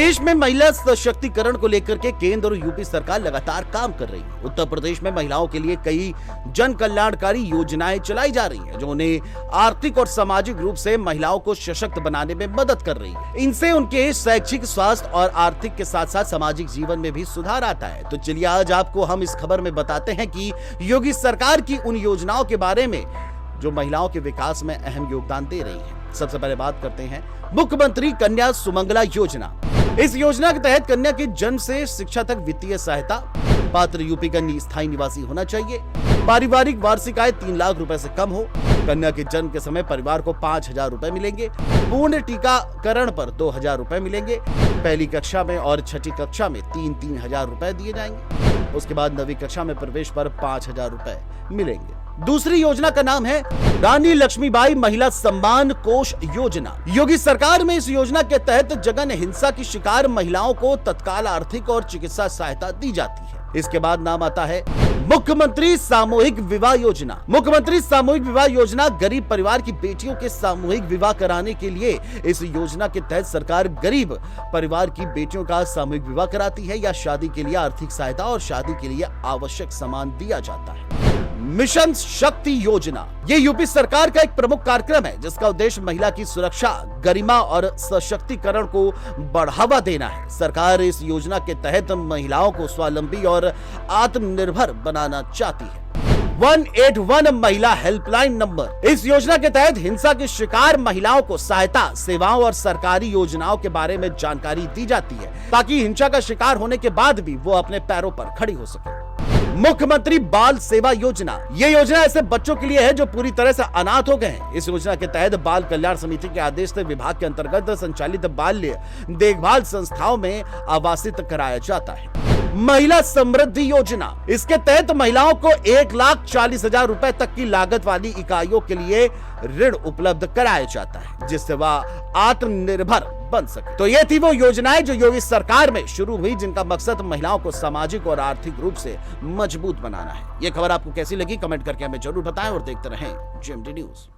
देश में महिला सशक्तिकरण को लेकर के केंद्र और यूपी सरकार लगातार काम कर रही है। उत्तर प्रदेश में महिलाओं के लिए कई जन कल्याणकारी योजनाएं चलाई जा रही हैं, जो उन्हें आर्थिक और सामाजिक रूप से महिलाओं को सशक्त बनाने में मदद कर रही है। इनसे उनके शैक्षिक, स्वास्थ्य और आर्थिक के साथ साथ सामाजिक जीवन में भी सुधार आता है। तो चलिए आज आपको हम इस खबर में बताते हैं कि योगी सरकार की उन योजनाओं के बारे में जो महिलाओं के विकास में अहम योगदान दे रही है। सबसे पहले बात करते हैं मुख्यमंत्री कन्या सुमंगला योजना। इस योजना के तहत कन्या के जन्म से शिक्षा तक वित्तीय सहायता, पात्र यूपी का स्थायी निवासी होना चाहिए, पारिवारिक वार्षिक आय 3 लाख रुपए से कम हो, कन्या के जन्म के समय परिवार को 5,000 रुपए मिलेंगे, पूर्ण टीकाकरण पर 2,000 रुपए मिलेंगे, पहली कक्षा में और छठी कक्षा में 3-3 हजार रुपए दिए जाएंगे, उसके बाद 9वीं कक्षा में प्रवेश पर 5,000 रुपए मिलेंगे। दूसरी योजना का नाम है रानी लक्ष्मीबाई महिला सम्मान कोष योजना। योगी सरकार में इस योजना के तहत जघन्य हिंसा की शिकार महिलाओं को तत्काल आर्थिक और चिकित्सा सहायता दी जाती है। इसके बाद नाम आता है मुख्यमंत्री सामूहिक विवाह योजना। मुख्यमंत्री सामूहिक विवाह योजना गरीब परिवार की बेटियों के सामूहिक विवाह कराने के लिए इस योजना के तहत सरकार गरीब परिवार की बेटियों का सामूहिक विवाह कराती है या शादी के लिए आर्थिक सहायता और शादी के लिए आवश्यक सामान दिया जाता है। मिशन शक्ति योजना, ये यूपी सरकार का एक प्रमुख कार्यक्रम है जिसका उद्देश्य महिला की सुरक्षा, गरिमा और सशक्तिकरण को बढ़ावा देना है। सरकार इस योजना के तहत महिलाओं को स्वावलंबी और आत्मनिर्भर बनाना चाहती है। 181 महिला हेल्पलाइन नंबर। इस योजना के तहत हिंसा के शिकार महिलाओं को सहायता, सेवाओं और सरकारी योजनाओं के बारे में जानकारी दी जाती है ताकि हिंसा का शिकार होने के बाद भी वो अपने पैरों पर खड़ी हो सके। मुख्यमंत्री बाल सेवा योजना, ये योजना ऐसे बच्चों के लिए है जो पूरी तरह से अनाथ हो गए हैं। इस योजना के तहत बाल कल्याण समिति के आदेश से विभाग के अंतर्गत संचालित बाल्य देखभाल संस्थाओं में आवासित कराया जाता है। महिला समृद्धि योजना, इसके तहत महिलाओं को 1,40,000 रुपए तक की लागत वाली इकाइयों के लिए ऋण उपलब्ध कराया जाता है जिससे वह आत्मनिर्भर बन सके। तो ये थी वो योजनाएं जो योगी सरकार में शुरू हुई, जिनका मकसद महिलाओं को सामाजिक और आर्थिक रूप से मजबूत बनाना है। ये खबर आपको कैसी लगी कमेंट करके हमें जरूर बताएं और देखते रहें GMT न्यूज।